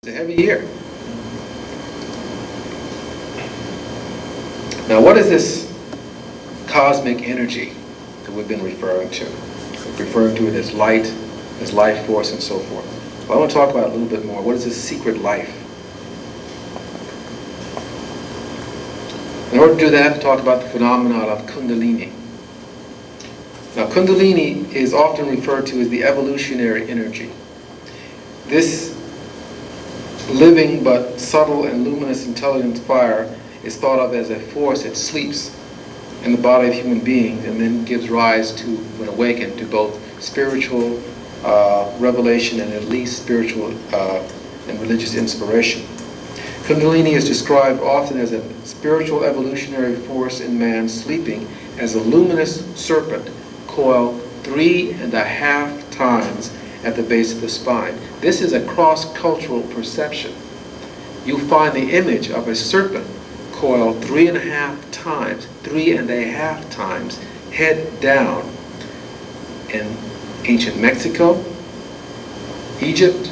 It's a heavy year. Now, what is this cosmic energy that we've been referring to? We're referring to it as light, as life force, and so forth. Well, I want to talk about it a little bit more. What is this secret life? In order to do that, I have to talk about the phenomenon of Kundalini. Now, Kundalini is often referred to as the evolutionary energy. This living but subtle and luminous intelligent fire is thought of as a force that sleeps in the body of human beings and then gives rise to, when awakened, to both spiritual revelation and at least spiritual and religious inspiration. Kundalini is described often as a spiritual evolutionary force in man sleeping as a luminous serpent coiled 3.5 times at the base of the spine. This is a cross-cultural perception. You find the image of a serpent coiled 3.5 times, head down, in ancient Mexico, Egypt,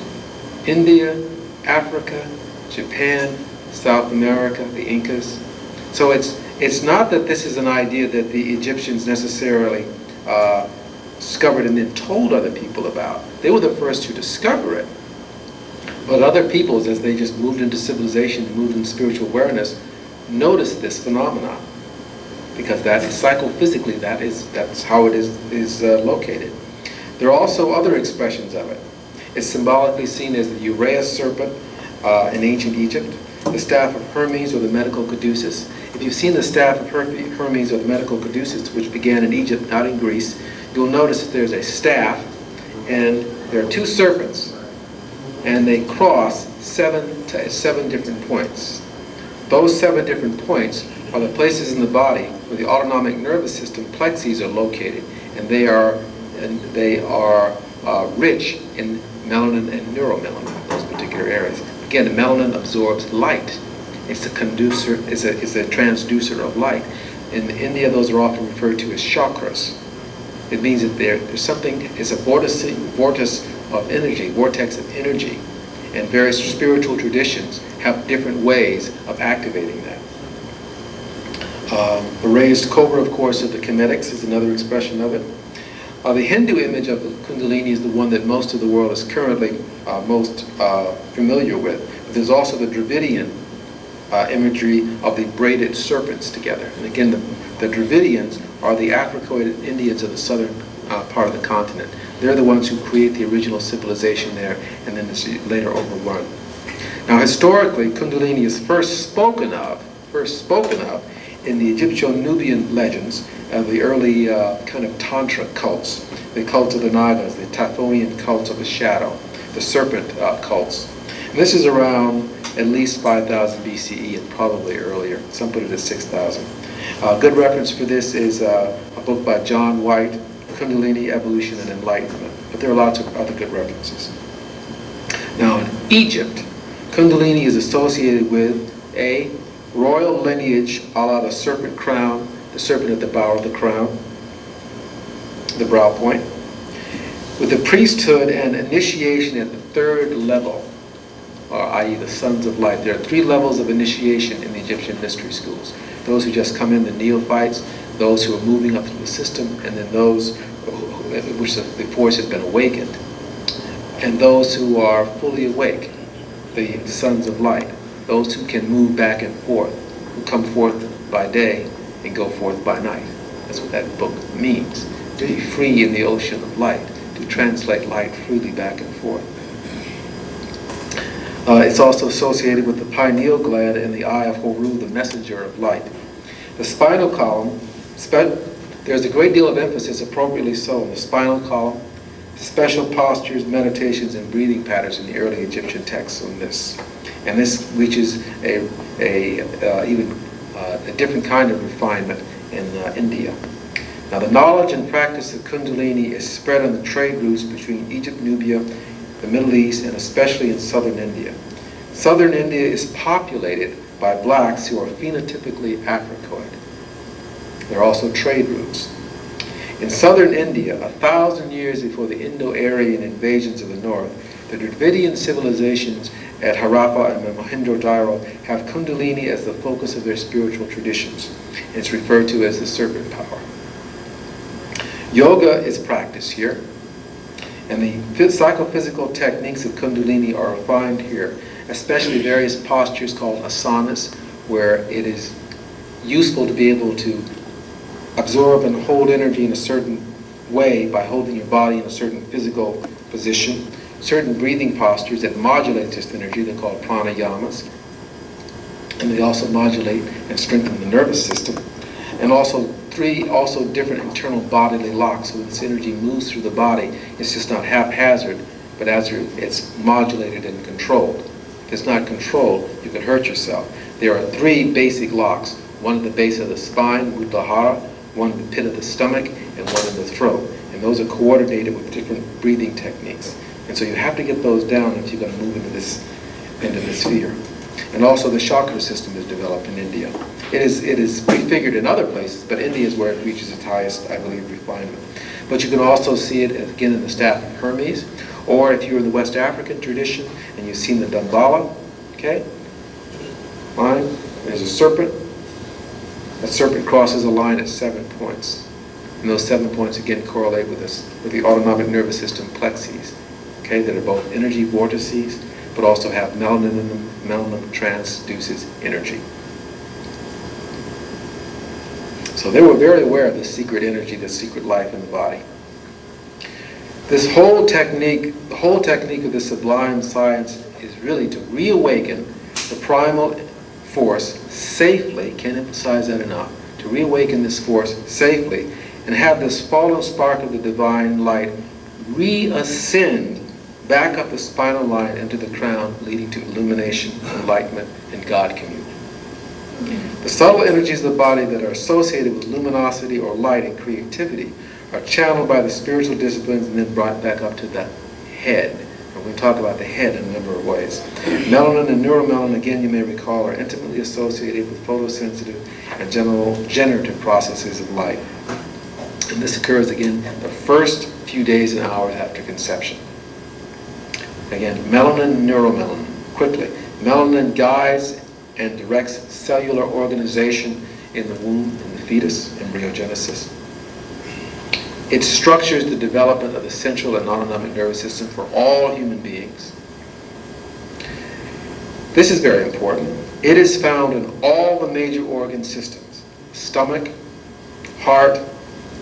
India, Africa, Japan, South America, the Incas. So it's not that this is an idea that the Egyptians necessarily discovered and then told other people about. They were the first to discover it. But other peoples, as they just moved into civilization, moved into spiritual awareness, noticed this phenomenon. Because that is psychophysically, that's how it is located. There are also other expressions of it. It's symbolically seen as the Uraeus serpent in ancient Egypt, the staff of Hermes or the medical caduceus. If you've seen the staff of Hermes or the medical caduceus, which began in Egypt, not in Greece, you'll notice that there's a staff and there are 2 serpents, and they cross 7 different points. Those 7 different points are the places in the body where the autonomic nervous system plexes are located, and they are rich in melanin and neuromelanin, those particular areas. Again, the melanin absorbs light. It's a transducer of light. In India, those are often referred to as chakras. It means that there's something, it's a vortex of energy, and various spiritual traditions have different ways of activating that. The raised cobra, of course, of the Kemetics is another expression of it. The Hindu image of the Kundalini is the one that most of the world is currently most familiar with. But there's also the Dravidian imagery of the braided serpents together. And again, the Dravidians are the African Indians of the southern part of the continent. They're the ones who create the original civilization there, and then it's later overrun. Now, historically, Kundalini is first spoken of in the Egypto-Nubian legends of the early kind of Tantra cults, the cult of the Nagas, the Tathonian cults of the shadow, the serpent cults. And this is around at least 5,000 BCE and probably earlier. Some put it at 6,000. A good reference for this is a book by John White, Kundalini, Evolution, and Enlightenment. But there are lots of other good references. Now, in Egypt, Kundalini is associated with a royal lineage a la the serpent crown, the serpent at the bow of the crown, the brow point, with the priesthood and initiation at the 3rd level, or i.e. the sons of light. There are 3 levels of initiation in the Egyptian mystery schools. Those who just come in, the neophytes, those who are moving up through the system, and then those which the force has been awakened, and those who are fully awake, the sons of light, those who can move back and forth, who come forth by day and go forth by night. That's what that book means, to be free in the ocean of light, to translate light freely back and forth. It's also associated with the pineal gland and the eye of Horus, the messenger of light. The spinal column, there's a great deal of emphasis, appropriately so, in the spinal column, special postures, meditations, and breathing patterns in the early Egyptian texts on this. And this reaches a different kind of refinement in India. Now, the knowledge and practice of Kundalini is spread on the trade routes between Egypt, Nubia, the Middle East, and especially in southern India. Southern India is populated by blacks who are phenotypically Africoid. There are also trade routes. In southern India, 1,000 years before the Indo-Aryan invasions of the north, the Dravidian civilizations at Harappa and Mohenjo-daro have Kundalini as the focus of their spiritual traditions. It's referred to as the serpent power. Yoga is practiced here, and the psychophysical techniques of Kundalini are refined here, especially various postures called asanas, where it is useful to be able to absorb and hold energy in a certain way by holding your body in a certain physical position. Certain breathing postures that modulate this energy, they're called pranayamas, and they also modulate and strengthen the nervous system. And also three different internal bodily locks, so this energy moves through the body. It's just not haphazard, but as it's modulated and controlled. If it's not controlled, you can hurt yourself. There are three basic locks, one at the base of the spine, Muddhara, one in the pit of the stomach, and one in the throat. And those are coordinated with different breathing techniques. And so you have to get those down if you're going to move into this sphere. And also the chakra system is developed in India. It is prefigured in other places, but India is where it reaches its highest, I believe, refinement. But you can also see it, again, in the staff of Hermes, or if you're in the West African tradition and you've seen the Dambala, okay? Line, there's a serpent. That serpent crosses a line at 7 points. And those 7 points, again, correlate with the autonomic nervous system plexes, okay, that are both energy vortices, but also have melanin in them. Melanin transduces energy. So they were very aware of the secret energy, the secret life in the body. This whole technique, the whole technique of the sublime science is really to reawaken the primal force safely, can't emphasize that enough, to reawaken this force safely and have this fallen spark of the divine light reascend back up the spinal line into the crown, leading to illumination, enlightenment, and God communion. The subtle energies of the body that are associated with luminosity or light and creativity are channeled by the spiritual disciplines and then brought back up to the head. And we talk about the head in a number of ways. Melanin and neuromelanin, again, you may recall, are intimately associated with photosensitive and generative processes of life. And this occurs, again, the first few days and hours after conception. Again, melanin and neuromelanin, quickly. Melanin guides and directs cellular organization in the womb, in the fetus, embryogenesis. It structures the development of the central and autonomic nervous system for all human beings. This is very important. It is found in all the major organ systems: stomach, heart,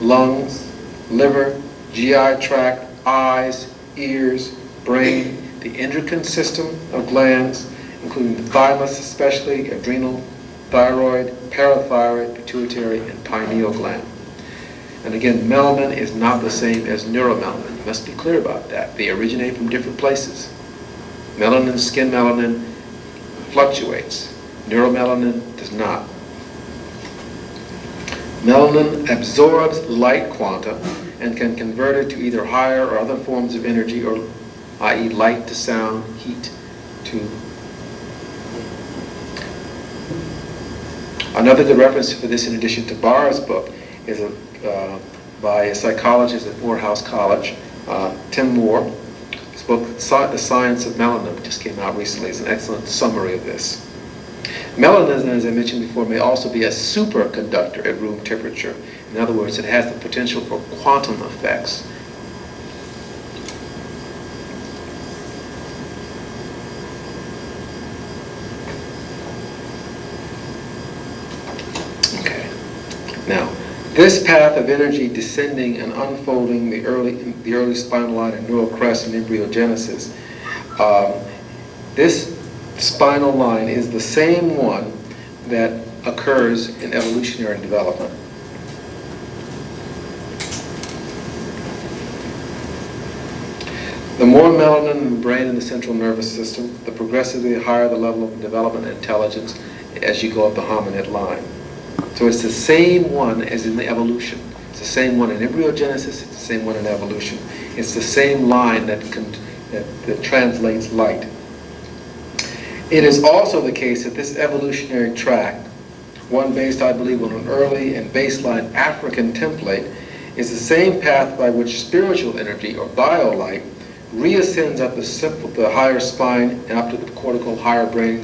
lungs, liver, GI tract, eyes, ears, brain, the endocrine system of glands, including the thymus especially, adrenal, thyroid, parathyroid, pituitary, and pineal gland. And again, melanin is not the same as neuromelanin. You must be clear about that. They originate from different places. Melanin, skin melanin, fluctuates. Neuromelanin does not. Melanin absorbs light quanta and can convert it to either higher or other forms of energy, or i.e. light to sound, heat to. Another good reference for this, in addition to Barr's book, is by a psychologist at Morehouse College, Tim Moore. His book, The Science of Melanin, just came out recently. It's an excellent summary of this. Melanin, as I mentioned before, may also be a superconductor at room temperature. In other words, it has the potential for quantum effects. Okay. Now, this path of energy descending and unfolding the early spinal line and neural crest and embryogenesis, this spinal line is the same one that occurs in evolutionary development. The more melanin in the brain and the central nervous system, the progressively higher the level of development and intelligence as you go up the hominid line. So it's the same one as in the evolution. It's the same one in embryogenesis, it's the same one in evolution. It's the same line that translates light. It is also the case that this evolutionary track, one based, I believe, on an early and baseline African template, is the same path by which spiritual energy, or biolight, reascends up the higher spine and up to the cortical higher brain